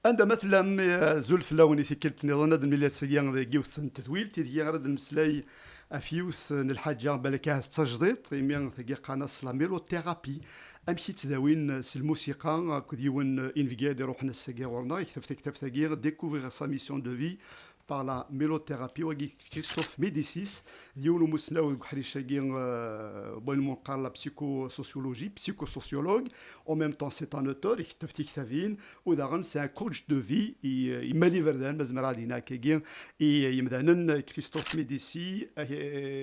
عندما تلام زولف لاوني في كلت نظن المليات سيان جيوث تثويل تيجي غرد المسلاي افيوث الحاجه بالك تجديد يمين ثقي قناص لا ميلوثيرابي امشي تداوين سي الموسيقى كديون انفيغي روحنا السيغي ورنا كتب ثقي découvrir sa mission de vie par la mélothérapie وقي كريستوف ميديسيس ديونو مسلاو حريشاكي بون قال لا psychosociologie psychosociologue en même temps c'est un auteur يكتب كتابين وداغن c'est un coach de vie يمالي فردان مزمر علينا كيغي يمدانن كريستوف ميديسي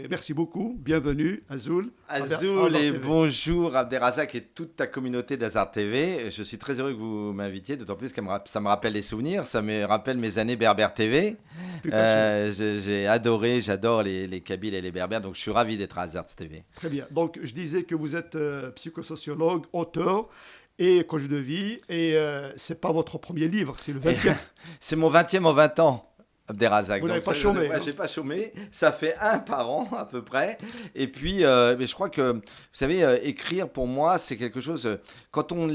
merci beaucoup bienvenue Azoul et bonjour Abderrazak et toute ta communauté d'Azar TV. Je suis très heureux que vous m'invitiez, d'autant plus que ça me rappelle des souvenirs, ça me rappelle mes années Berbère TV. J'adore les Kabyles et les Berbères, donc je suis ravi d'être à Azar TV. Très bien, donc je disais que vous êtes psychosociologue, auteur et coach de vie, et c'est pas votre premier livre, c'est le 20e. C'est mon 20e en 20 ans. Abderrazak. Vous n'avez pas chômé. J'ai pas chômé. Ça fait un par an à peu près. Et puis, mais je crois que, vous savez, écrire pour moi, c'est quelque chose. Quand on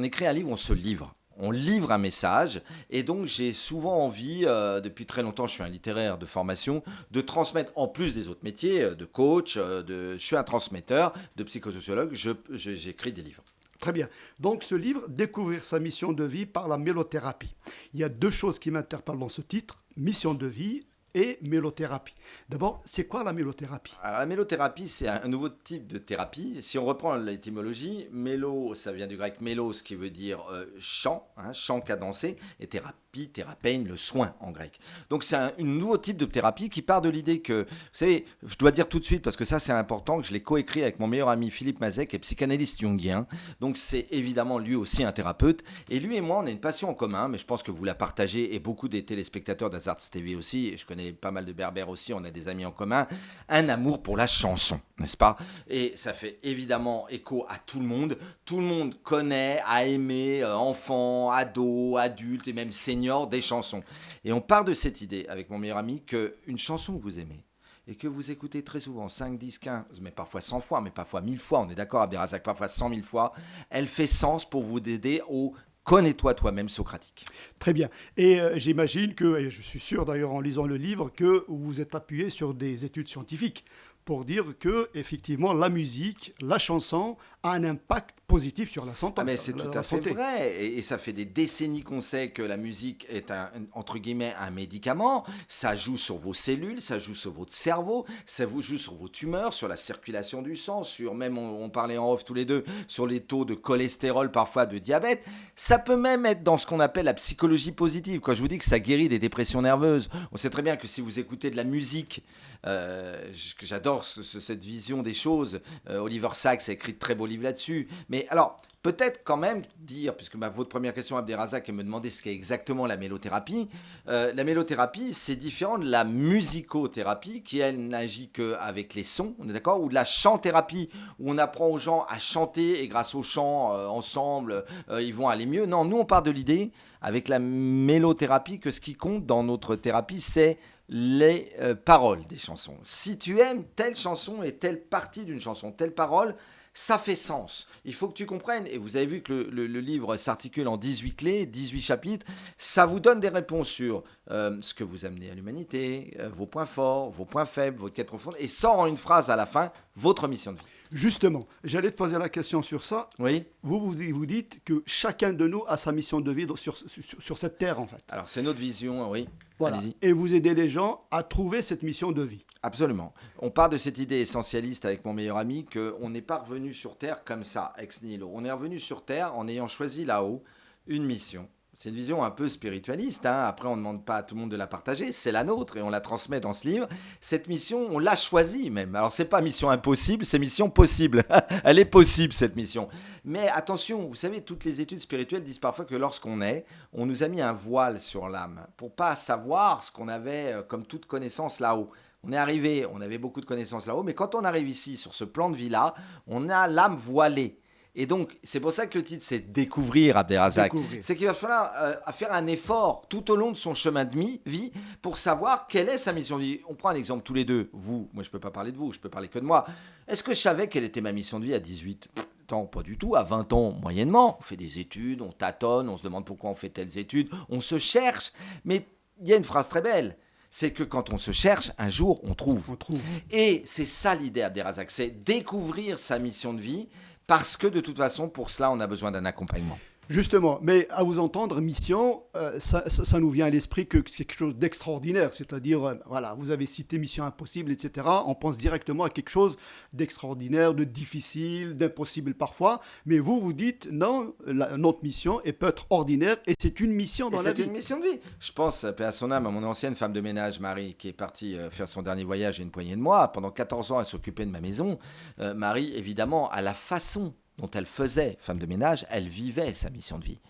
écrit un livre, on se livre. On livre un message. Et donc, j'ai souvent envie, depuis très longtemps, je suis un littéraire de formation, de transmettre, en plus des autres métiers, de coach, je suis un transmetteur, de psychosociologue, j'écris des livres. Très bien. Donc ce livre, Découvrir sa mission de vie par la mélothérapie. Il y a deux choses qui m'interpellent dans ce titre, mission de vie et mélothérapie. D'abord, c'est quoi la mélothérapie ? Alors la mélothérapie, c'est un nouveau type de thérapie. Si on reprend l'étymologie, mélo, ça vient du grec mélos, qui veut dire chant, chant cadencé, et thérapie, thérapein, le soin en grec. Donc c'est un nouveau type de thérapie qui part de l'idée que, vous savez, je dois dire tout de suite, parce que ça c'est important, que je l'ai coécrit avec mon meilleur ami Philippe Mazet, qui est psychanalyste jungien. Donc c'est évidemment lui aussi un thérapeute. Et lui et moi, on a une passion en commun, mais je pense que vous la partagez, et beaucoup des téléspectateurs d'Azar TV aussi, et je connais pas mal de berbères aussi, on a des amis en commun, un amour pour la chanson, n'est-ce pas ? Et ça fait évidemment écho à tout le monde. Tout le monde connaît, a aimé, enfants, ados, adultes et même seniors, des chansons. Et on part de cette idée avec mon meilleur ami qu'une chanson que vous aimez et que vous écoutez très souvent, 5, 10, 15, mais parfois 100 fois, mais parfois 1000 fois, on est d'accord Abderrazak, parfois 100 000 fois, elle fait sens pour vous aider au connais-toi toi-même socratique. Très bien. Et j'imagine que, et je suis sûr d'ailleurs en lisant le livre, que vous êtes appuyé sur des études scientifiques pour dire que effectivement la musique, la chanson a un impact positif sur la santé. Ah mais c'est tout à fait vrai, et ça fait des décennies qu'on sait que la musique est entre guillemets un médicament. Ça joue sur vos cellules, ça joue sur votre cerveau, ça vous joue sur vos tumeurs, sur la circulation du sang, sur même on parlait en off tous les deux sur les taux de cholestérol, parfois de diabète. Ça peut même être dans ce qu'on appelle la psychologie positive. Quand je vous dis que ça guérit des dépressions nerveuses, on sait très bien que si vous écoutez de la musique, que j'adore cette vision des choses. Oliver Sacks a écrit de très beaux livres là-dessus. Mais alors, peut-être quand même dire, puisque votre première question, Abderrazak, est me demander ce qu'est exactement la mélothérapie. La mélothérapie, c'est différent de la musicothérapie, qui, elle, n'agit qu'avec les sons, on est d'accord ? Ou de la chant-thérapie, où on apprend aux gens à chanter, et grâce au chant, ensemble, ils vont aller mieux. Non, nous, on part de l'idée, avec la mélothérapie, que ce qui compte dans notre thérapie, c'est les paroles des chansons. Si tu aimes telle chanson et telle partie d'une chanson, telle parole, ça fait sens. Il faut que tu comprennes, et vous avez vu que le livre s'articule en 18 clés, 18 chapitres, ça vous donne des réponses sur ce que vous amenez à l'humanité, vos points forts, vos points faibles, votre quête profonde, et sort en une phrase à la fin, votre mission de vie. Justement, j'allais te poser la question sur ça. Oui. Vous dites que chacun de nous a sa mission de vie sur cette terre, en fait. Alors, c'est notre vision, oui. Voilà. Allez-y. Et vous aidez les gens à trouver cette mission de vie. Absolument. On part de cette idée essentialiste avec mon meilleur ami qu'on n'est pas revenu sur Terre comme ça, ex nihilo. On est revenu sur Terre en ayant choisi là-haut une mission. C'est une vision un peu spiritualiste, hein. Après, on ne demande pas à tout le monde de la partager. C'est la nôtre et on la transmet dans ce livre. Cette mission, on l'a choisie même. Alors, c'est pas mission impossible, c'est mission possible. Elle est possible, cette mission. Mais attention, vous savez, toutes les études spirituelles disent parfois que lorsqu'on est, on nous a mis un voile sur l'âme pour pas savoir ce qu'on avait comme toute connaissance là-haut. On est arrivé, on avait beaucoup de connaissances là-haut, mais quand on arrive ici, sur ce plan de vie-là, on a l'âme voilée. Et donc, c'est pour ça que le titre, c'est Découvrir, Abderrazak. C'est qu'il va falloir faire un effort tout au long de son chemin de vie pour savoir quelle est sa mission de vie. On prend un exemple tous les deux. Vous, moi je ne peux pas parler de vous, je peux parler que de moi. Est-ce que je savais quelle était ma mission de vie à 18 ans? Pas du tout. À 20 ans, moyennement. On fait des études, on tâtonne, on se demande pourquoi on fait telles études, on se cherche. Mais il y a une phrase très belle. C'est que quand on se cherche, un jour, on trouve. On trouve. Et c'est ça l'idée, Abderrazak, c'est découvrir sa mission de vie, parce que de toute façon, pour cela, on a besoin d'un accompagnement. Justement, mais à vous entendre, mission, ça nous vient à l'esprit que c'est quelque chose d'extraordinaire. C'est-à-dire, voilà, vous avez cité Mission Impossible, etc. On pense directement à quelque chose d'extraordinaire, de difficile, d'impossible parfois. Mais vous, vous dites, non, notre mission peut être ordinaire et c'est une mission dans la vie. C'est une mission de vie. Je pense, paix à son âme, à mon ancienne femme de ménage, Marie, qui est partie faire son dernier voyage il y a une poignée de mois. Pendant 14 ans, elle s'occupait de ma maison. Marie, évidemment, à la façon dont elle faisait femme de ménage, elle vivait sa mission de vie.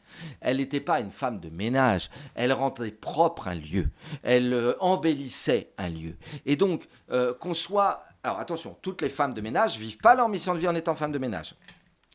Elle n'était pas une femme de ménage, elle rendait propre un lieu, elle embellissait un lieu. Et donc, qu'on soit... Alors attention, toutes les femmes de ménage ne vivent pas leur mission de vie en étant femme de ménage.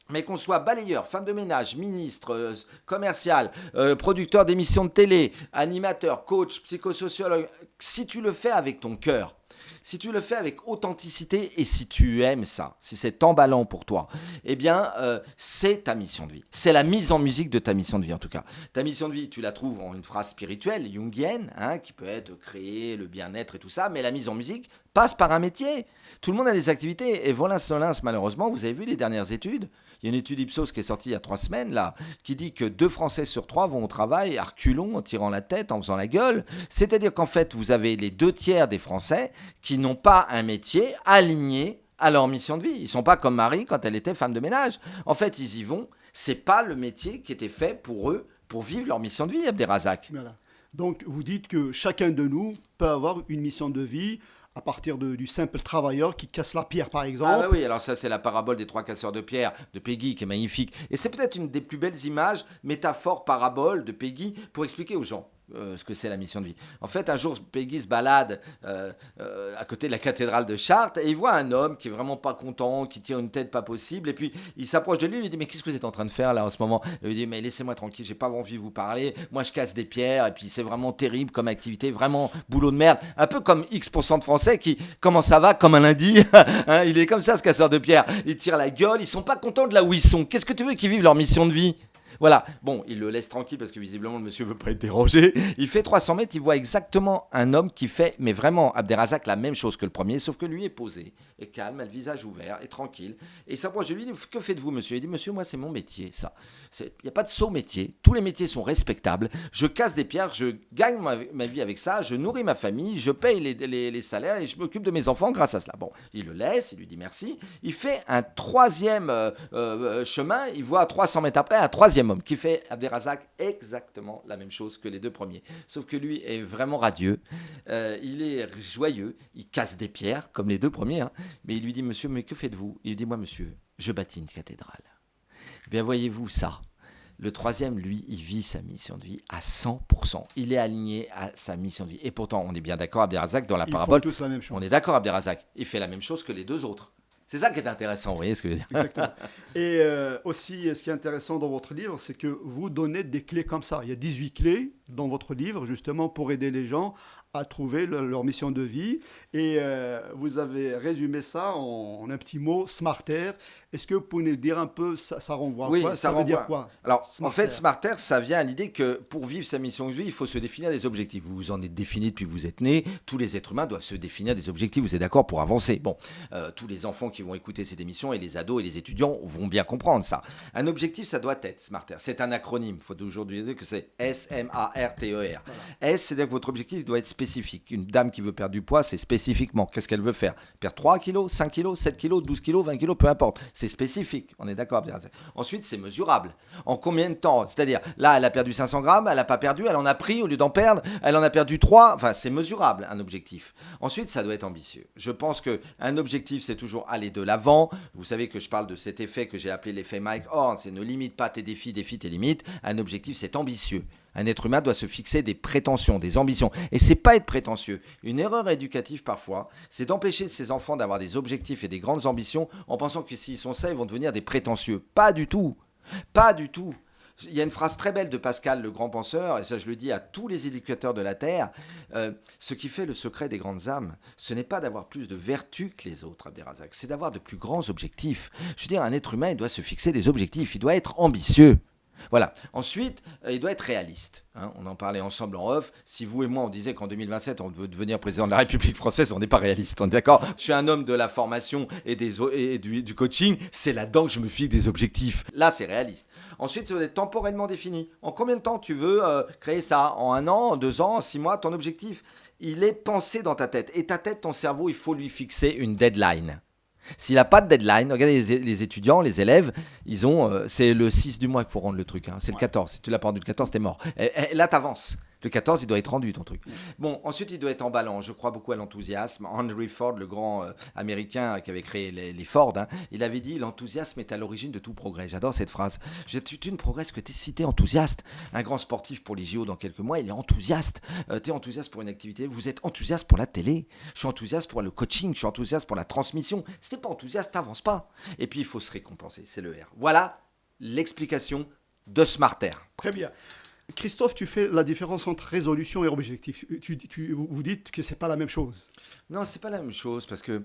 Mais qu'on soit balayeur, femme de ménage, ministre, commercial, producteur d'émissions de télé, animateur, coach, psychosociologue, si tu le fais avec ton cœur, si tu le fais avec authenticité et si tu aimes ça, si c'est emballant pour toi, eh bien, c'est ta mission de vie. C'est la mise en musique de ta mission de vie, en tout cas. Ta mission de vie, tu la trouves en une phrase spirituelle, jungienne, qui peut être créer le bien-être et tout ça, mais la mise en musique passe par un métier. Tout le monde a des activités. Et Volins-Nolins, malheureusement, vous avez vu les dernières études. Il y a une étude Ipsos qui est sortie il y a 3 semaines, là, qui dit que 2 Français sur 3 vont au travail à reculons, en tirant la tête, en faisant la gueule. C'est-à-dire qu'en fait, vous avez les 2 tiers des Français qui n'ont pas un métier aligné à leur mission de vie. Ils ne sont pas comme Marie quand elle était femme de ménage. En fait, ils y vont. Ce n'est pas le métier qui était fait pour eux, pour vivre leur mission de vie, Abderrazak. Voilà. Donc, vous dites que chacun de nous peut avoir une mission de vie à partir du simple travailleur qui casse la pierre, par exemple. Ah bah oui, alors ça c'est la parabole des 3 casseurs de pierre de Peggy qui est magnifique. Et c'est peut-être une des plus belles images, métaphore, parabole de Peggy pour expliquer aux gens ce que c'est la mission de vie. En fait, un jour, Peggy se balade à côté de la cathédrale de Chartres et il voit un homme qui est vraiment pas content, qui tire une tête pas possible. Et puis, il s'approche de lui et lui dit « Mais qu'est-ce que vous êtes en train de faire là en ce moment ?» Il lui dit « Mais laissez-moi tranquille, j'ai pas envie de vous parler. Moi, je casse des pierres et puis c'est vraiment terrible comme activité, vraiment boulot de merde. » Un peu comme X% de Français qui, comment ça va, comme un lundi. Hein, il est comme ça, ce casseur de pierre. Il tire la gueule, ils sont pas contents de là où ils sont. Qu'est-ce que tu veux qu'ils vivent leur mission de vie ? Voilà, bon, il le laisse tranquille parce que visiblement le monsieur veut pas être dérangé. Il fait 300 mètres, il voit exactement un homme qui fait, mais vraiment, Abderrazak, la même chose que le premier, sauf que lui est posé, et calme, a le visage ouvert, et tranquille. Et il s'approche de lui, il dit, que faites-vous monsieur ? Il dit, monsieur, moi c'est mon métier, ça. Il n'y a pas de saut métier, tous les métiers sont respectables. Je casse des pierres, je gagne ma vie avec ça, je nourris ma famille, je paye les salaires et je m'occupe de mes enfants grâce à cela. Bon, il le laisse, il lui dit merci. Il fait un 3e chemin, il voit 300 mètres après un 3e homme qui fait, Abderrazak, exactement la même chose que les 2 premiers. Sauf que lui est vraiment radieux, il est joyeux, il casse des pierres, comme les 2 premiers, mais il lui dit, monsieur, mais que faites-vous ? Il lui dit, moi, monsieur, je bâtis une cathédrale. Eh bien, voyez-vous ça ? Le 3e, lui, il vit sa mission de vie à 100%. Il est aligné à sa mission de vie. Et pourtant, on est bien d'accord, Abderrazak, dans la parabole. Ils font tous la même chose. On est d'accord, Abderrazak. Il fait la même chose que les 2 autres. C'est ça qui est intéressant, vous voyez ce que je veux dire ? Exactement. Et aussi, ce qui est intéressant dans votre livre, c'est que vous donnez des clés comme ça. Il y a 18 clés dans votre livre, justement, pour aider les gens à trouver leur mission de vie. Et vous avez résumé ça en un petit mot, Smarter. Est-ce que vous pouvez nous dire un peu, ça renvoie à quoi ? Ça veut dire quoi ? Alors, Smarter. En fait, Smarter, ça vient à l'idée que pour vivre sa mission de vie, il faut se définir des objectifs. Vous vous en êtes défini depuis que vous êtes né. Tous les êtres humains doivent se définir des objectifs, vous êtes d'accord, pour avancer. Bon, tous les enfants qui vont écouter cette émission et les ados et les étudiants vont bien comprendre ça. Un objectif, ça doit être Smarter. C'est un acronyme. Il faut aujourd'hui dire que c'est S-M-A-R-T-E-R. Voilà. S, c'est-à-dire que votre objectif doit être spécifique. Une dame qui veut perdre du poids, c'est spécifiquement. Qu'est-ce qu'elle veut faire ? Perdre 3 kilos, 5 kilos, 7 kilos, 12 kilos, 20 kilos, peu importe. C'est spécifique. On est d'accord. Ensuite, c'est mesurable. En combien de temps ? C'est-à-dire, là, elle a perdu 500 grammes, elle n'a pas perdu, elle en a pris au lieu d'en perdre, elle en a perdu 3. Enfin, c'est mesurable, un objectif. Ensuite, ça doit être ambitieux. Je pense qu'un objectif, c'est toujours aller de l'avant. Vous savez que je parle de cet effet que j'ai appelé l'effet Mike Horn. C'est ne limite pas tes défis, défie tes limites. Un objectif, c'est ambitieux. Un être humain doit se fixer des prétentions, des ambitions. Et c'est pas être prétentieux. Une erreur éducative parfois, c'est d'empêcher ses enfants d'avoir des objectifs et des grandes ambitions en pensant que s'ils sont ça, ils vont devenir des prétentieux. Pas du tout. Pas du tout. Il y a une phrase très belle de Pascal, le grand penseur, et ça je le dis à tous les éducateurs de la Terre, ce qui fait le secret des grandes âmes, ce n'est pas d'avoir plus de vertus que les autres, Abderrazak, c'est d'avoir de plus grands objectifs. Je veux dire, un être humain, il doit se fixer des objectifs, il doit être ambitieux. Voilà. Ensuite, il doit être réaliste. Hein. On en parlait ensemble en off. Si vous et moi, on disait qu'en 2027, on veut devenir président de la République française, on n'est pas réaliste. On est d'accord ? Je suis un homme de la formation et du coaching. C'est là-dedans que je me fixe des objectifs. Là, c'est réaliste. Ensuite, ça doit être temporellement défini. En combien de temps tu veux créer ça ? En 1 an, en 2 ans, en 6 mois, ton objectif, il est pensé dans ta tête. Et ta tête, ton cerveau, il faut lui fixer une deadline. S'il n'a pas de deadline, regardez les étudiants, les élèves, ils ont, c'est le 6 du mois qu'il faut rendre le truc, hein, c'est le 14. Si tu l'as pas rendu le 14, t'es mort. Et là, t'avances. Le 14, il doit être rendu, ton truc. Bon, ensuite, il doit être emballant. Je crois beaucoup à l'enthousiasme. Henry Ford, le grand américain qui avait créé les Ford, hein, il avait dit « L'enthousiasme est à l'origine de tout progrès ». J'adore cette phrase. Tu ne progresses que si tu es enthousiaste. Un grand sportif pour les JO dans quelques mois, il est enthousiaste. Tu es enthousiaste pour une activité. Vous êtes enthousiaste pour la télé. Je suis enthousiaste pour le coaching. Je suis enthousiaste pour la transmission. Si tu n'es pas enthousiaste, tu n'avances pas. Et puis, il faut se récompenser. C'est le R. Voilà l'explication de Smarter. Très bien. Christophe, tu fais la différence entre résolution et objectif. Vous dites que ce n'est pas la même chose. Non, c'est pas la même chose parce que,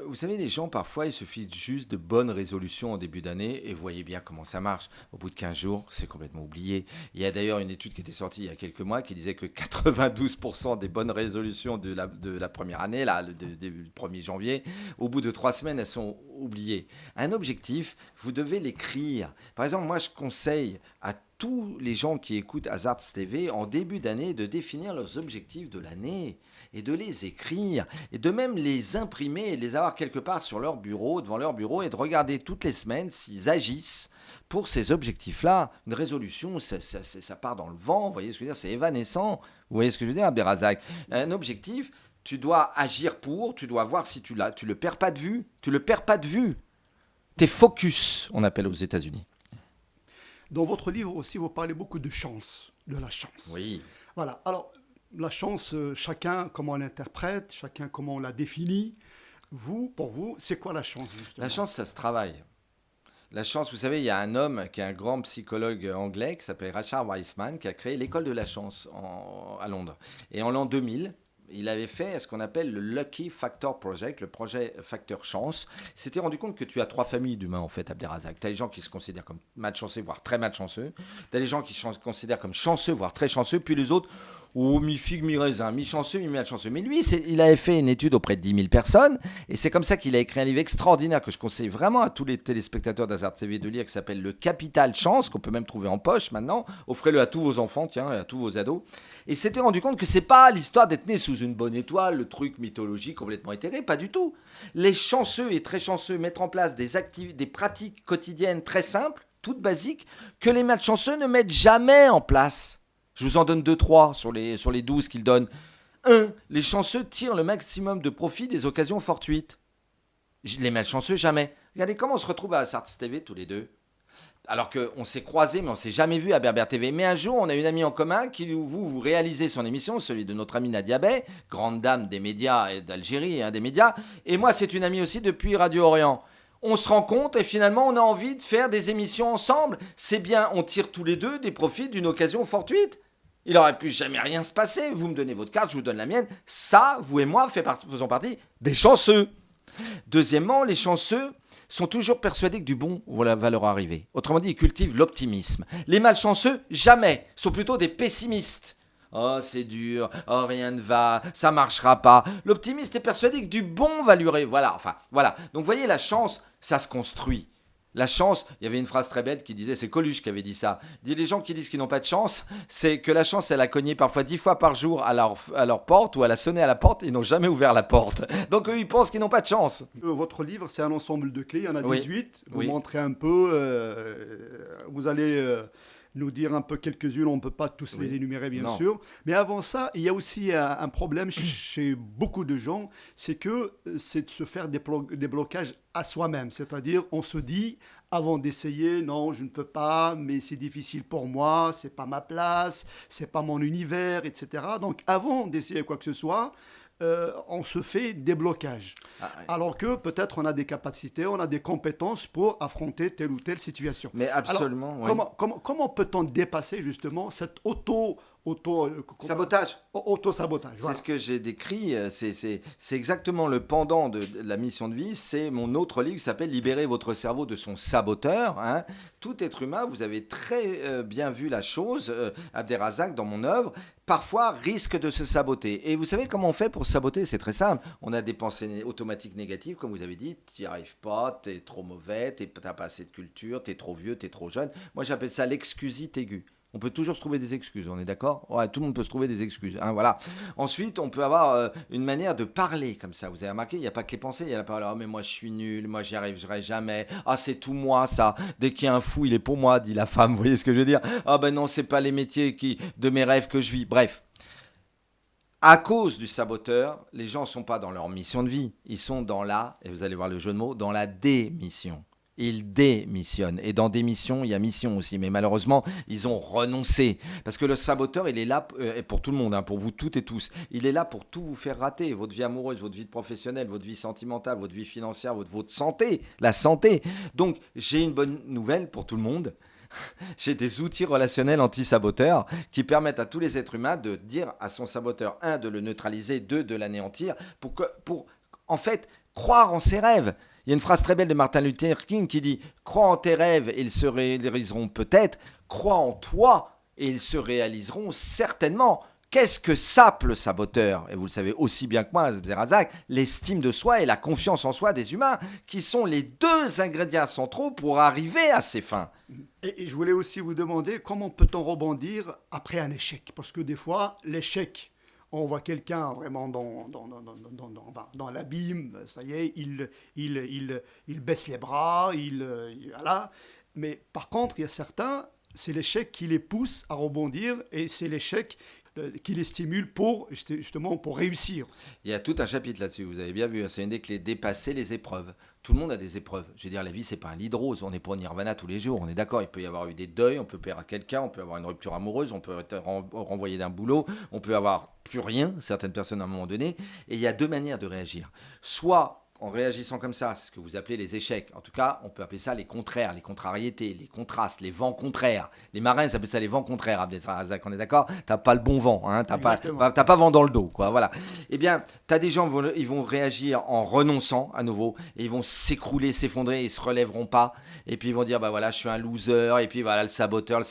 vous savez, les gens, parfois, il suffit juste de bonnes résolutions en début d'année et vous voyez bien comment ça marche. Au bout de 15 jours, c'est complètement oublié. Il y a d'ailleurs une étude qui était sortie il y a quelques mois qui disait que 92% des bonnes résolutions de la première année, là, le 1er janvier, au bout de 3 semaines, elles sont oubliées. Un objectif, vous devez l'écrire. Par exemple, moi, je conseille à tous les gens qui écoutent Hazards TV en début d'année de définir leurs objectifs de l'année et de les écrire et de même les imprimer et les avoir quelque part sur leur bureau, devant leur bureau et de regarder toutes les semaines s'ils agissent pour ces objectifs-là. Une résolution, ça part dans le vent, vous voyez ce que je veux dire, c'est évanescent. Vous voyez ce que je veux dire, Abderrazak ? Un objectif, tu dois agir pour, tu dois voir si tu le perds pas de vue, T'es focus, on appelle aux États-Unis. Dans votre livre aussi, vous parlez beaucoup de chance, de la chance. Oui. Voilà. Alors, la chance, chacun comment on l'interprète, chacun comment on la définit. Pour vous, c'est quoi la chance, justement ? La chance, ça se travaille. La chance, vous savez, il y a un homme qui est un grand psychologue anglais qui s'appelle Richard Wiseman qui a créé l'école de la chance à Londres. Et en l'an 2000, il avait fait ce qu'on appelle le Lucky Factor Project, le projet facteur chance. Il s'était rendu compte que tu as 3 familles d'humains, en fait, Abderrazak. Tu as les gens qui se considèrent comme malchanceux, voire très malchanceux. Tu as les gens qui se considèrent comme chanceux, voire très chanceux. Puis les autres, mi-figue, mi-raisin, mi-chanceux, mi-malchanceux. Mais lui, il avait fait une étude auprès de 10 000 personnes. Et c'est comme ça qu'il a écrit un livre extraordinaire que je conseille vraiment à tous les téléspectateurs d'Hazard TV de lire, qui s'appelle Le Capital Chance, qu'on peut même trouver en poche maintenant. Offrez-le à tous vos enfants, tiens, et à tous vos ados. Et il s'était rendu compte que c'est pas l'histoire d'être né sous une bonne étoile, le truc mythologique complètement éthéré, pas du tout. Les chanceux et très chanceux mettent en place des pratiques quotidiennes très simples, toutes basiques, que les malchanceux ne mettent jamais en place. Je vous en donne 2-3 sur les 12 qu'ils donnent. 1. Les chanceux tirent le maximum de profit des occasions fortuites. Les malchanceux, jamais. Regardez comment on se retrouve à Hazards TV tous les deux. Alors qu'on s'est croisés, mais on ne s'est jamais vu à Berbère TV. Mais un jour, on a une amie en commun qui, vous réalisez son émission, celui de notre amie Nadia Bey, grande dame des médias et d'Algérie, des médias. Et moi, c'est une amie aussi depuis Radio Orient. On se rend compte et finalement, on a envie de faire des émissions ensemble. C'est bien, on tire tous les deux des profits d'une occasion fortuite. Il n'aurait pu jamais rien se passer. Vous me donnez votre carte, je vous donne la mienne. Ça, vous et moi, faisons partie des chanceux. Deuxièmement, les chanceux sont toujours persuadés que du bon va leur arriver. Autrement dit, ils cultivent l'optimisme. Les malchanceux, jamais, sont plutôt des pessimistes. Oh, c'est dur, oh, rien ne va, ça marchera pas. L'optimiste est persuadé que du bon va lui arriver. Voilà. Donc, vous voyez, la chance, ça se construit. La chance, il y avait une phrase très belle qui disait, c'est Coluche qui avait dit ça. Il dit, les gens qui disent qu'ils n'ont pas de chance, c'est que la chance, elle a cogné parfois 10 fois par jour à leur porte ou elle a sonné à la porte et ils n'ont jamais ouvert la porte. Donc eux, ils pensent qu'ils n'ont pas de chance. Votre livre, c'est un ensemble de clés, il y en a 18. Oui. Vous montrez un peu, vous allez nous dire un peu quelques-unes, on ne peut pas tous les énumérer bien sûr. Mais avant ça, il y a aussi un problème chez beaucoup de gens, c'est de se faire des blocages à soi-même. C'est-à-dire, on se dit, avant d'essayer, non, je ne peux pas, mais c'est difficile pour moi, c'est pas ma place, c'est pas mon univers, etc. Donc, avant d'essayer quoi que ce soit, on se fait des blocages. Ah, ouais. Alors que peut-être on a des capacités, on a des compétences pour affronter telle ou telle situation. Mais absolument, oui. Comment peut-on dépasser justement cet Sabotage. auto-sabotage? C'est Voilà. ce que j'ai décrit, c'est exactement le pendant de la mission de vie, c'est mon autre livre qui s'appelle Libérer votre cerveau de son saboteur, hein. Tout être humain, vous avez très bien vu la chose, Abderrazak, dans mon œuvre, parfois risque de se saboter. Et vous savez comment on fait pour se saboter? C'est très simple. On a des pensées automatiques négatives, comme vous avez dit, tu n'y arrives pas, tu es trop mauvais, tu n'as pas assez de culture, tu es trop vieux, tu es trop jeune. Moi j'appelle ça l'excusite aiguë. On peut toujours se trouver des excuses, on est d'accord? Ouais, tout le monde peut se trouver des excuses, hein, voilà. Ensuite, on peut avoir une manière de parler comme ça. Vous avez remarqué, il n'y a pas que les pensées, il y a la parole. Oh, mais moi, je suis nul, moi, j'y arriverai jamais. Ah, c'est tout moi, ça. Dès qu'il y a un fou, il est pour moi, dit la femme. Vous voyez ce que je veux dire? Ah, ben non, c'est pas les métiers de mes rêves que je vis. Bref. À cause du saboteur, les gens ne sont pas dans leur mission de vie. Ils sont dans et vous allez voir le jeu de mots, dans la démission. Ils démissionnent. Et dans démission, il y a mission aussi. Mais malheureusement, ils ont renoncé. Parce que le saboteur, il est là pour tout le monde, hein, pour vous toutes et tous. Il est là pour tout vous faire rater. Votre vie amoureuse, votre vie professionnelle, votre vie sentimentale, votre vie financière, votre santé, la santé. Donc, j'ai une bonne nouvelle pour tout le monde. J'ai des outils relationnels anti-saboteurs qui permettent à tous les êtres humains de dire à son saboteur, 1, de le neutraliser, 2, de l'anéantir, pour en fait, croire en ses rêves. Il y a une phrase très belle de Martin Luther King qui dit « Crois en tes rêves et ils se réaliseront peut-être. Crois en toi et ils se réaliseront certainement. » Qu'est-ce que sape le saboteur? Et vous le savez aussi bien que moi, Abderrazak, l'estime de soi et la confiance en soi des humains, qui sont les 2 ingrédients centraux pour arriver à ses fins. Et je voulais aussi vous demander comment peut-on rebondir après un échec? Parce que des fois, l'échec, on voit quelqu'un vraiment dans l'abîme, ça y est, il baisse les bras, voilà. Mais par contre, il y a certains, c'est l'échec qui les pousse à rebondir et c'est l'échec qui les stimule justement pour réussir. Il y a tout un chapitre là-dessus, vous avez bien vu, c'est une des clés, dépasser les épreuves. Tout le monde a des épreuves. Je veux dire, la vie, c'est pas un lit de rose, on n'est pas au nirvana tous les jours, on est d'accord, il peut y avoir eu des deuils, on peut perdre quelqu'un, on peut avoir une rupture amoureuse, on peut être renvoyé d'un boulot, on peut avoir plus rien, certaines personnes à un moment donné, et il y a 2 manières de réagir. Soit en réagissant comme ça, c'est ce que vous appelez les échecs. En tout cas, on peut appeler ça les contraires, les contrariétés, les contrastes, les vents contraires. Les marins, ils appellent ça les vents contraires, Abdelrazak, on est d'accord? T'as pas le bon vent, hein, t'as pas vent dans le dos, quoi, voilà. Eh bien, t'as des gens, ils vont réagir en renonçant à nouveau, et ils vont s'écrouler, s'effondrer, ils se relèveront pas, et puis ils vont dire, bah voilà, je suis un loser, et puis voilà, le saboteur,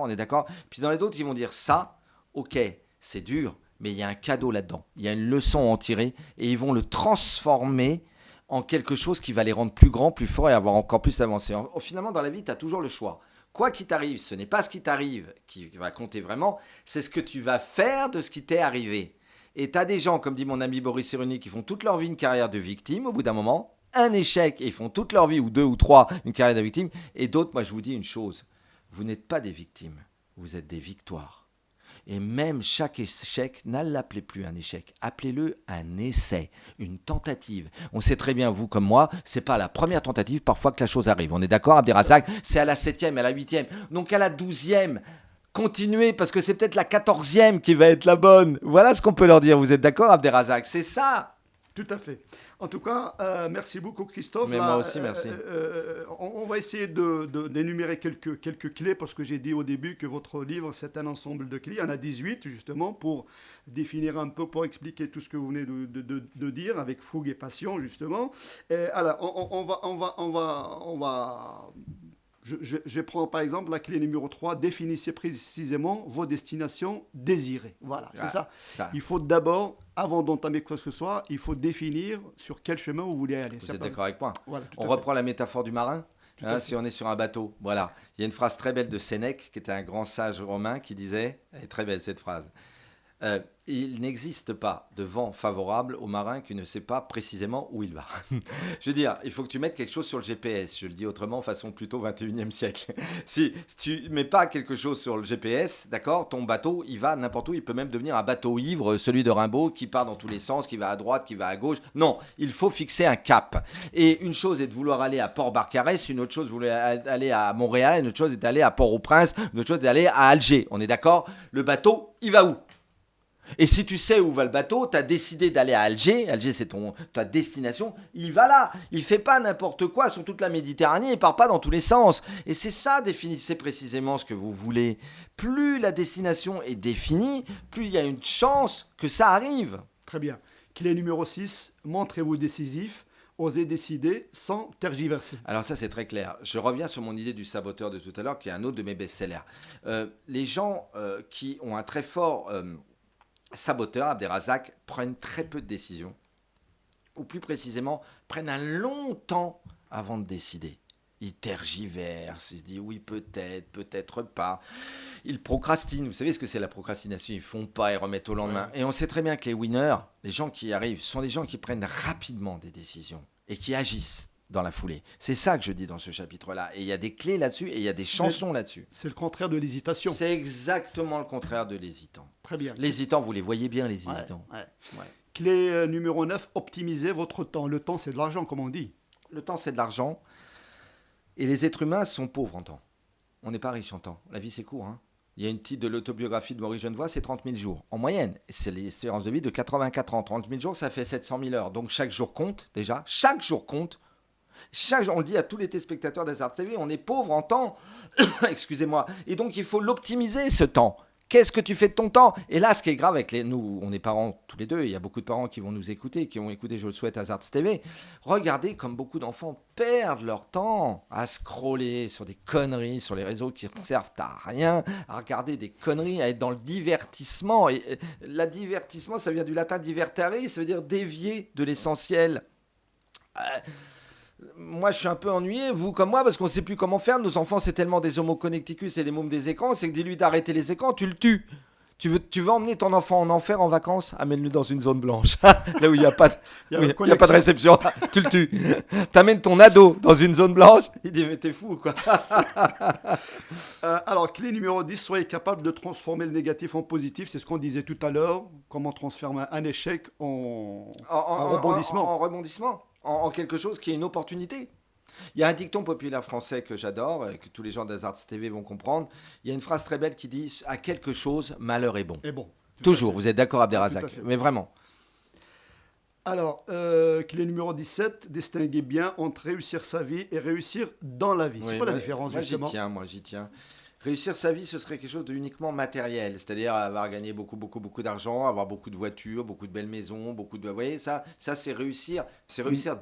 on est d'accord? Puis dans les autres, ils vont dire ça, ok, c'est dur, mais il y a un cadeau là-dedans, il y a une leçon à en tirer, et ils vont le transformer en quelque chose qui va les rendre plus grands, plus forts et avoir encore plus avancé. Finalement, dans la vie, tu as toujours le choix. Quoi qu'il t'arrive, ce n'est pas ce qui t'arrive qui va compter vraiment, c'est ce que tu vas faire de ce qui t'est arrivé. Et tu as des gens, comme dit mon ami Boris Cyrulnik, qui font toute leur vie une carrière de victime, au bout d'un moment, un échec, et ils font toute leur vie, ou 2 ou 3, une carrière de victime, et d'autres, moi je vous dis une chose, vous n'êtes pas des victimes, vous êtes des victoires. Et même chaque échec, ne l'appelez plus un échec, appelez-le un essai, une tentative. On sait très bien, vous comme moi, c'est pas à la première tentative parfois que la chose arrive. On est d'accord, Abderrazak? C'est à la 7e, à la 8e, donc à la 12e. Continuez, parce que c'est peut-être la 14e qui va être la bonne. Voilà ce qu'on peut leur dire. Vous êtes d'accord, Abderrazak? C'est ça. Tout à fait. En tout cas, merci beaucoup, Christophe. Mais moi aussi, merci. On va essayer d'énumérer quelques clés, parce que j'ai dit au début que votre livre, c'est un ensemble de clés. Il y en a 18, justement, pour définir un peu, pour expliquer tout ce que vous venez de dire, avec fougue et passion, justement. Alors, on va je vais prendre par exemple la clé numéro 3, définissez précisément vos destinations désirées. Voilà, c'est ça. Il faut d'abord, avant d'entamer quoi que ce soit, il faut définir sur quel chemin vous voulez aller. Vous êtes d'accord avec moi? Voilà, on reprend la métaphore du marin. Si on est sur un bateau, voilà. Il y a une phrase très belle de Sénèque, qui était un grand sage romain, qui disait, elle est très belle cette phrase, il n'existe pas de vent favorable au marin qui ne sait pas précisément où il va. Je veux dire, il faut que tu mettes quelque chose sur le GPS. Je le dis autrement, façon plutôt 21e siècle. Si tu mets pas quelque chose sur le GPS, d'accord, ton bateau, il va n'importe où. Il peut même devenir un bateau ivre, celui de Rimbaud, qui part dans tous les sens, qui va à droite, qui va à gauche. Non, il faut fixer un cap. Et une chose est de vouloir aller à Port-Barcarès, une autre chose, vous voulez aller à Montréal, une autre chose est d'aller à Port-au-Prince, une autre chose est d'aller à Alger. On est d'accord? Le bateau, il va où? Et si tu sais où va le bateau, tu as décidé d'aller à Alger, Alger c'est ta destination, il va là. Il fait pas n'importe quoi sur toute la Méditerranée, il part pas dans tous les sens. Et c'est ça, définissez précisément ce que vous voulez. Plus la destination est définie, plus il y a une chance que ça arrive. Très bien. Clé numéro 6, montrez-vous décisif, osez décider sans tergiverser. Alors ça c'est très clair. Je reviens sur mon idée du saboteur de tout à l'heure, qui est un autre de mes best-sellers. Les gens qui ont un très fort saboteur, Abderrazak, prennent très peu de décisions. Ou plus précisément, prennent un long temps avant de décider. Ils tergiversent, ils se disent oui peut-être, peut-être pas. Ils procrastinent, vous savez ce que c'est la procrastination, ils font pas, ils remettent au lendemain. Ouais. Et on sait très bien que les winners, les gens qui y arrivent, sont des gens qui prennent rapidement des décisions et qui agissent dans la foulée. C'est ça que je dis dans ce chapitre-là. Et il y a des clés là-dessus et il y a des chansons là-dessus. C'est le contraire de l'hésitation. C'est exactement le contraire de l'hésitant. Très bien. L'hésitant, vous les voyez bien, les hésitants. Ouais. Clé numéro 9, optimisez votre temps. Le temps, c'est de l'argent, comme on dit. Le temps, c'est de l'argent. Et les êtres humains sont pauvres en temps. On n'est pas riche en temps. La vie, c'est court. Il y a une titre de l'autobiographie de Maurice Genevoix, c'est 30 000 jours. En moyenne, c'est l'espérance de vie de 84 ans. 30 000 jours, ça fait 700 000 heures. Donc chaque jour compte, déjà. Chaque jour compte. Chaque jour, on le dit à tous les téléspectateurs d'Azar TV, on est pauvre en temps. Excusez-moi. Et donc, il faut l'optimiser, ce temps. Qu'est-ce que tu fais de ton temps? Et là, ce qui est grave avec nous, on est parents tous les deux, il y a beaucoup de parents qui vont nous écouter, qui vont écouter, je le souhaite, Hazard TV. Regardez comme beaucoup d'enfants perdent leur temps à scroller sur des conneries, sur les réseaux qui ne servent à rien, à regarder des conneries, à être dans le divertissement. Et le divertissement, ça vient du latin divertare, ça veut dire dévier de l'essentiel. Moi, je suis un peu ennuyé, vous comme moi, parce qu'on ne sait plus comment faire. Nos enfants, c'est tellement des homo connecticus et des mômes des écrans, c'est que dis-lui d'arrêter les écrans, tu le tues. Tu veux emmener ton enfant en enfer en vacances? Amène-le dans une zone blanche, là où il n'y a pas de réception. Tu le tues. T'amènes ton ado dans une zone blanche, il dit mais t'es fou quoi. Alors, clé numéro 10, soyez capable de transformer le négatif en positif. C'est ce qu'on disait tout à l'heure. Comment transformer un échec en rebondissement. En rebondissement. En quelque chose qui est une opportunité. Il y a un dicton populaire français que j'adore, et que tous les gens d'Azard TV vont comprendre. Il y a une phrase très belle qui dit « À quelque chose, malheur est bon ». Et bon. Toujours, vous êtes d'accord Abderrazak, mais vraiment. Alors, clé numéro 17, distinguer bien entre réussir sa vie et réussir dans la vie. C'est quoi la différence justement? Moi j'y tiens. Réussir sa vie, ce serait quelque chose de uniquement matériel, c'est-à-dire avoir gagné beaucoup d'argent, avoir beaucoup de voitures, beaucoup de belles maisons, beaucoup de... Vous voyez, ça c'est réussir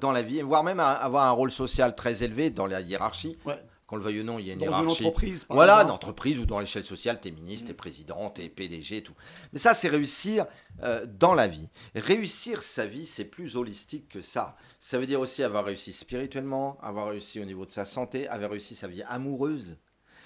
dans la vie, voire même avoir un rôle social très élevé dans la hiérarchie. Ouais. Qu'on le veuille ou non, il y a une hiérarchie. Dans une entreprise, par voilà, exemple. Une entreprise ou dans l'échelle sociale, t'es ministre, t'es président, t'es PDG et tout. Mais ça, c'est réussir dans la vie. Réussir sa vie, c'est plus holistique que ça. Ça veut dire aussi avoir réussi spirituellement, avoir réussi au niveau de sa santé, avoir réussi sa vie amoureuse.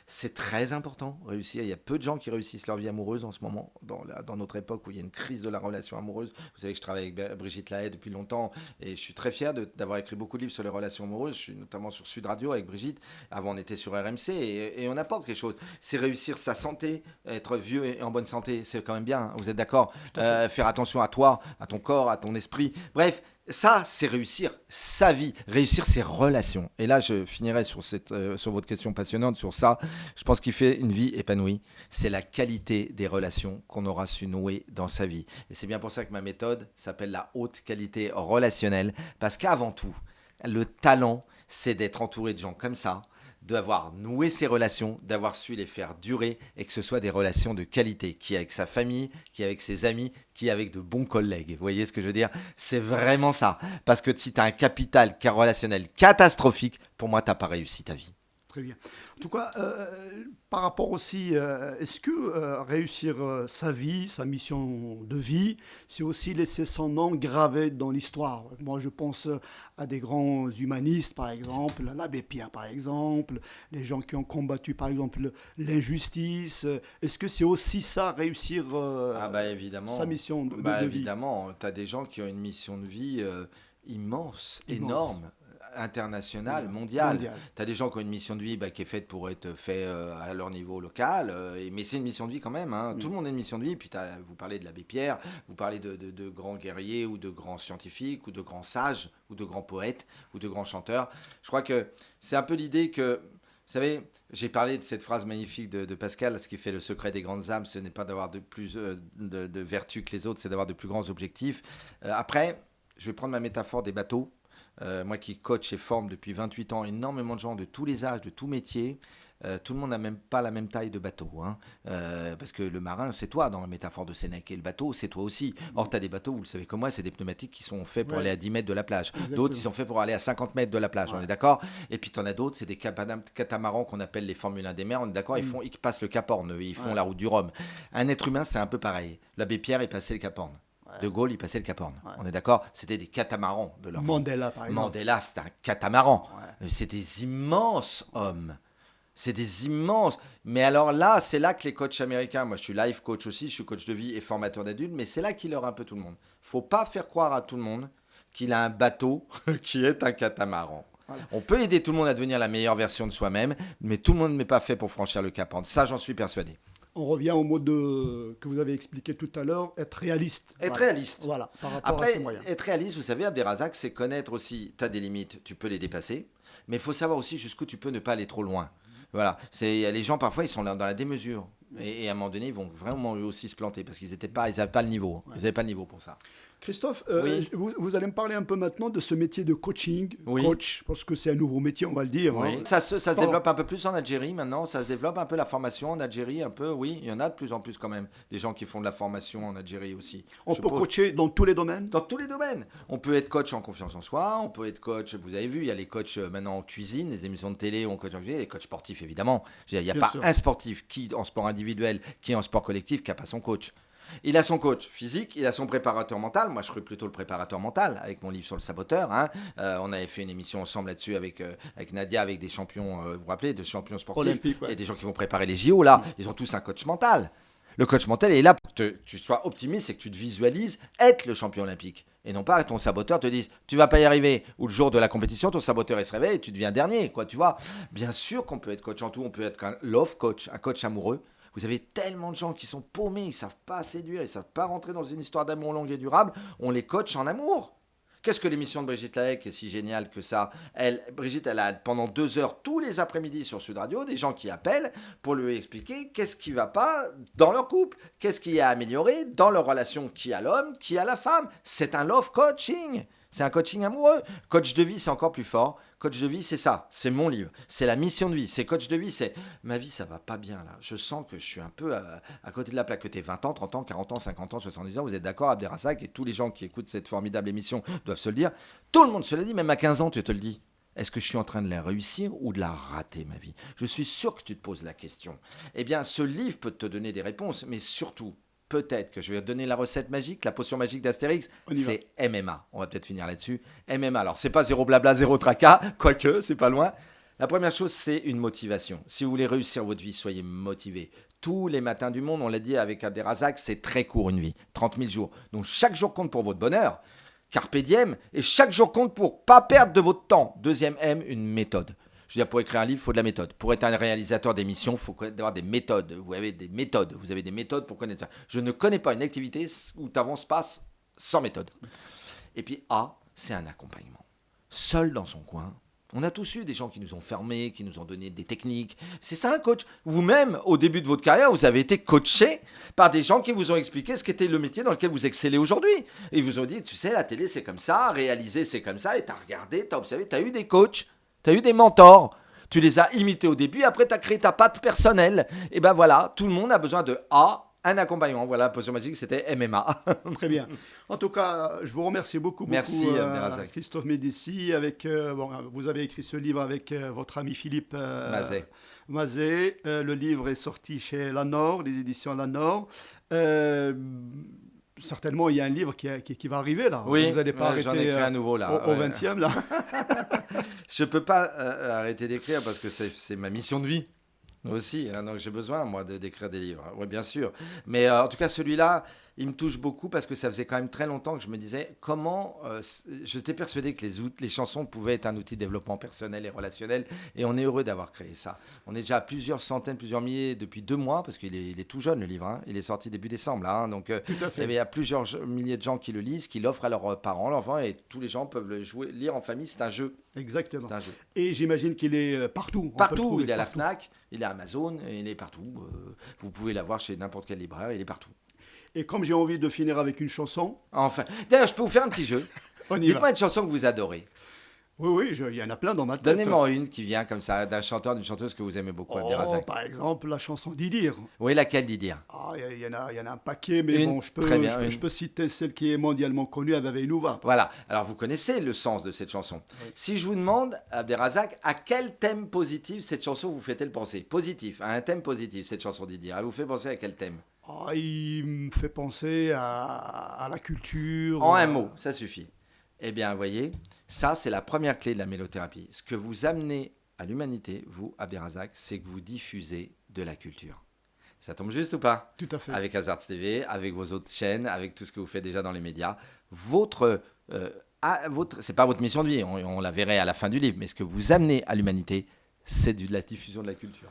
C'est très important, réussir. Il y a peu de gens qui réussissent leur vie amoureuse en ce moment, dans notre époque où il y a une crise de la relation amoureuse. Vous savez que je travaille avec Brigitte Lahaye depuis longtemps et je suis très fier d'avoir écrit beaucoup de livres sur les relations amoureuses. Je suis notamment sur Sud Radio avec Brigitte. Avant, on était sur RMC et on apporte quelque chose. C'est réussir sa santé, être vieux et en bonne santé, c'est quand même bien. Vous êtes d'accord? Faire attention à toi, à ton corps, à ton esprit. Bref. Ça, c'est réussir sa vie, réussir ses relations. Et là, je finirai sur votre question passionnante, sur ça. Je pense qu'il fait une vie épanouie. C'est la qualité des relations qu'on aura su nouer dans sa vie. Et c'est bien pour ça que ma méthode s'appelle la haute qualité relationnelle. Parce qu'avant tout, le talent, c'est d'être entouré de gens comme ça, d'avoir noué ses relations, d'avoir su les faire durer et que ce soit des relations de qualité, qui est avec sa famille, qui est avec ses amis, qui est avec de bons collègues. Vous voyez ce que je veux dire? C'est vraiment ça. Parce que si tu as un capital relationnel catastrophique, pour moi, tu n'as pas réussi ta vie. Très bien. En tout cas, par rapport aussi, est-ce que réussir sa vie, sa mission de vie, c'est aussi laisser son nom gravé dans l'histoire? Moi, je pense à des grands humanistes, par exemple, l'abbé Pierre, par exemple, les gens qui ont combattu, par exemple, l'injustice. Est-ce que c'est aussi ça, réussir évidemment. sa mission de vie? Évidemment, tu as des gens qui ont une mission de vie immense, énorme. International, mondial. Tu as des gens qui ont une mission de vie qui est faite pour être fait à leur niveau local, mais c'est une mission de vie quand même. Tout le monde a une mission de vie. Puis vous parlez de l'abbé Pierre, vous parlez de grands guerriers ou de grands scientifiques ou de grands sages ou de grands poètes ou de grands chanteurs. Je crois que c'est un peu l'idée que savez, j'ai parlé de cette phrase magnifique de Pascal, ce qui fait le secret des grandes âmes, ce n'est pas d'avoir de plus de vertus que les autres, c'est d'avoir de plus grands objectifs. Après, je vais prendre ma métaphore des bateaux. Moi qui coach et forme depuis 28 ans énormément de gens de tous les âges, de tous métiers, tout le monde n'a même pas la même taille de bateau. Hein. Parce que le marin, c'est toi dans la métaphore de Sénèque. Et le bateau, c'est toi aussi. Or, tu as des bateaux, vous le savez comme moi, c'est des pneumatiques qui sont faits pour aller à 10 mètres de la plage. Exactement. D'autres, ils sont faits pour aller à 50 mètres de la plage. On est d'accord? Et puis, tu en as d'autres, c'est des catamarans qu'on appelle les Formule 1 des mers. On est d'accord? Ils passent le Cap Horn, ils font la route du Rhum. Un être humain, c'est un peu pareil. L'abbé Pierre, il passait le Cap Horn. De Gaulle, il passait le Cap Horn. On est d'accord? C'était des catamarans de leur Mandela, par exemple. Mandela, c'était un catamaran. C'est des immenses hommes. C'est des immenses. Mais alors là, c'est là que les coachs américains, moi je suis life coach aussi, je suis coach de vie et formateur d'adultes, mais c'est là qu'il leur un peu tout le monde. Faut pas faire croire à tout le monde qu'il a un bateau qui est un catamaran. Voilà. On peut aider tout le monde à devenir la meilleure version de soi-même, mais tout le monde n'est pas fait pour franchir le Cap Horn. Ça, j'en suis persuadé. On revient au mot que vous avez expliqué tout à l'heure, être réaliste. Être réaliste. Voilà, par rapport Après, à ses moyens. être réaliste, vous savez, Abderrazak, c'est connaître aussi, tu as des limites, tu peux les dépasser, mais il faut savoir aussi jusqu'où tu peux ne pas aller trop loin. Voilà, les gens parfois ils sont dans la démesure et à un moment donné ils vont vraiment eux aussi se planter parce qu'ils n'avaient pas le niveau, ils n'avaient pas le niveau pour ça. Christophe, Oui. vous allez me parler un peu maintenant de ce métier de coaching, Oui. coach, parce que c'est un nouveau métier, on va le dire. Oui. Hein. Ça se développe un peu plus en Algérie maintenant, ça se développe un peu la formation en Algérie, un peu, oui, il y en a de plus en plus quand même, des gens qui font de la formation en Algérie aussi. On peut coacher dans tous les domaines? Dans tous les domaines. On peut être coach en confiance en soi, on peut être coach, vous avez vu, il y a les coachs maintenant en cuisine, les émissions de télé, on coach en cuisine, les coachs sportifs évidemment. Il n'y a pas un sportif qui en sport individuel, qui en sport collectif, qui n'a pas son coach. Il a son coach physique, il a son préparateur mental. Moi, je serais plutôt le préparateur mental avec mon livre sur le saboteur. Hein. On avait fait une émission ensemble là-dessus avec Nadia, avec des champions, vous vous rappelez, des champions sportifs. Olympique, ouais. Et des gens qui vont préparer les JO. Là, ils ont tous un coach mental. Le coach mental est là pour que tu sois optimiste et que tu te visualises être le champion olympique. Et non pas que ton saboteur te dise tu vas pas y arriver. Ou le jour de la compétition, ton saboteur il se réveille et tu deviens dernier. Quoi, tu vois. Bien sûr qu'on peut être coach en tout. On peut être un love coach, un coach amoureux. Vous avez tellement de gens qui sont paumés, ils ne savent pas séduire, ils ne savent pas rentrer dans une histoire d'amour longue et durable. On les coach en amour. Qu'est-ce que l'émission de Brigitte Lahaye est si géniale que ça? Brigitte, elle a pendant 2 heures tous les après-midi sur Sud Radio des gens qui appellent pour lui expliquer qu'est-ce qui ne va pas dans leur couple, qu'est-ce qui est à améliorer dans leur relation, qui a l'homme, qui a la femme. C'est un love coaching. C'est un coaching amoureux. Coach de vie, c'est encore plus fort. Coach de vie, c'est ça. C'est mon livre. C'est la mission de vie. C'est coach de vie, c'est ma vie, ça va pas bien là. Je sens que je suis un peu à côté de la plaque. Que t'es 20 ans, 30 ans, 40 ans, 50 ans, 70 ans. Vous êtes d'accord, Abderrazak? Et tous les gens qui écoutent cette formidable émission doivent se le dire. Tout le monde se l'a dit, même à 15 ans, tu te le dis. Est-ce que je suis en train de la réussir ou de la rater, ma vie? Je suis sûr que tu te poses la question. Eh bien, ce livre peut te donner des réponses, mais surtout, peut-être que je vais te donner la recette magique, la potion magique d'Astérix, c'est MMA. On va peut-être finir là-dessus. MMA, alors c'est pas zéro blabla, zéro tracas, quoique, c'est pas loin. La première chose, c'est une motivation. Si vous voulez réussir votre vie, soyez motivés. Tous les matins du monde, on l'a dit avec Abderrazak, c'est très court une vie, 30 000 jours. Donc chaque jour compte pour votre bonheur, carpe diem, et chaque jour compte pour pas perdre de votre temps. Deuxième M, une méthode. Je veux dire, pour écrire un livre, il faut de la méthode. Pour être un réalisateur d'émissions, il faut avoir des méthodes. Vous avez des méthodes. Vous avez des méthodes pour connaître ça. Je ne connais pas une activité où tu avances pas sans méthode. Et puis A, c'est un accompagnement. Seul dans son coin. On a tous eu des gens qui nous ont fermés, qui nous ont donné des techniques. C'est ça un coach. Vous-même, au début de votre carrière, vous avez été coaché par des gens qui vous ont expliqué ce qu'était le métier dans lequel vous excellez aujourd'hui. Et ils vous ont dit, tu sais, la télé c'est comme ça, réaliser c'est comme ça. Et tu as regardé, tu as observé, tu as eu des coachs. Tu as eu des mentors, tu les as imités au début, après tu as créé ta patte personnelle. Et ben voilà, tout le monde a besoin de un accompagnement. Voilà, la potion magique, c'était MMA. Très bien. En tout cas, je vous remercie beaucoup. Merci, Abderrazak. Christophe Médici. Vous avez écrit ce livre avec votre ami Philippe Mazet. Le livre est sorti chez Lanor, les éditions Lanor. Certainement, il y a un livre qui va arriver là. Oui, vous n'allez pas arrêter j'en ai écrit un nouveau là. Au 20e là. Je ne peux pas arrêter d'écrire parce que c'est ma mission de vie aussi. Hein, donc j'ai besoin, moi, d'écrire des livres. Oui, bien sûr. Mais en tout cas, celui-là, il me touche beaucoup parce que ça faisait quand même très longtemps que je me disais comment. J'étais persuadé que les chansons pouvaient être un outil de développement personnel et relationnel, et on est heureux d'avoir créé ça. On est déjà à plusieurs centaines, plusieurs milliers depuis 2 mois, parce il est tout jeune le livre, hein. Il est sorti début décembre là, hein. Donc Tout à fait. il y a plusieurs milliers de gens qui le lisent, qui l'offrent à leurs parents, leurs enfants, et tous les gens peuvent lire en famille. C'est un jeu. Exactement. C'est un jeu. Et j'imagine qu'il est partout. On peut le Partout, trouver il est à la partout. Fnac, il est à Amazon, il est partout. Vous pouvez l'avoir chez n'importe quel libraire, il est partout. Et comme j'ai envie de finir avec une chanson, Enfin, d'ailleurs, je peux vous faire un petit jeu. on y Dites-moi va. une chanson que vous adorez. Oui, il y en a plein dans ma tête. Donnez-moi une qui vient comme ça, d'un chanteur, d'une chanteuse que vous aimez beaucoup, Abderrazak. Par exemple, la chanson d'Idir. Oui, laquelle d'Idir? Il y en a un paquet, mais Une, bon, très bien, je une. peux citer celle qui est mondialement connue, avec Inouva. Voilà, alors vous connaissez le sens de cette chanson. Si je vous demande, Abderrazak, à quel thème positif cette chanson vous fait-elle penser? Positif, à un thème positif, cette chanson d'Idir. Elle vous fait penser à quel thème? Il me fait penser à la culture. En un mot, ça suffit. Eh bien, vous voyez, ça, c'est la première clé de la mélothérapie. Ce que vous amenez à l'humanité, vous, Abderrazak, c'est que vous diffusez de la culture. Ça tombe juste ou pas? Tout à fait. Avec Hazard TV, avec vos autres chaînes, avec tout ce que vous faites déjà dans les médias. C'est pas votre mission de vie, on la verrait à la fin du livre, mais ce que vous amenez à l'humanité, c'est de la diffusion de la culture.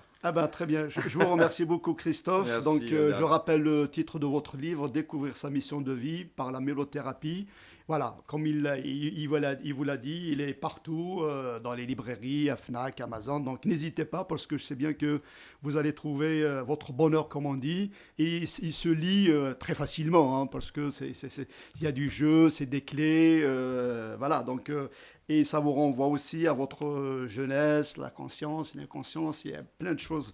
Très bien. Je vous remercie beaucoup, Christophe. Merci, Donc, Abderrazak. je rappelle le titre de votre livre, Découvrir sa mission de vie par la mélothérapie. Voilà, comme il vous l'a dit, il est partout, dans les librairies, à Fnac, Amazon. Donc, n'hésitez pas, parce que je sais bien que vous allez trouver votre bonheur, comme on dit. Et il se lit très facilement, hein, parce que il y a du jeu, c'est des clés. Voilà, donc... et ça vous renvoie aussi à votre jeunesse, la conscience, l'inconscience. Il y a plein de choses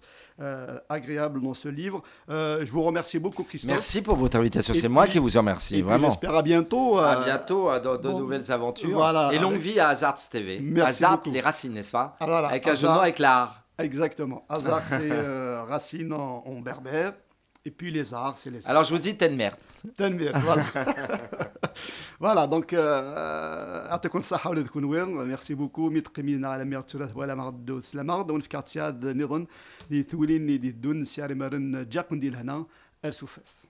agréables dans ce livre. Je vous remercie beaucoup, Christophe. Merci pour votre invitation, Et c'est moi puis- qui vous remercie, Et puis, vraiment. j'espère à bientôt. À bientôt, dans de bon, nouvelles aventures. voilà, Et longue avec- vie à Hazard TV. Merci Hazard, beaucoup. les racines, n'est-ce pas? Voilà, Avec un jeu de Hazard. mots avec l'art. Exactement. Hazard, c'est racine en berbère. Et puis les arts, c'est les arts. Alors je vous dis Tenmer. Tanmir, voilà. Voilà, donc يعطيكم الصحة ولا تكون وين. Merci beaucoup. متقيمين على مير التراث ولا مرد والسلامة. ونفكرت هاد نظن اللي ثولين اللي دون سياري مرن جاكم ديال هنا السوفاس.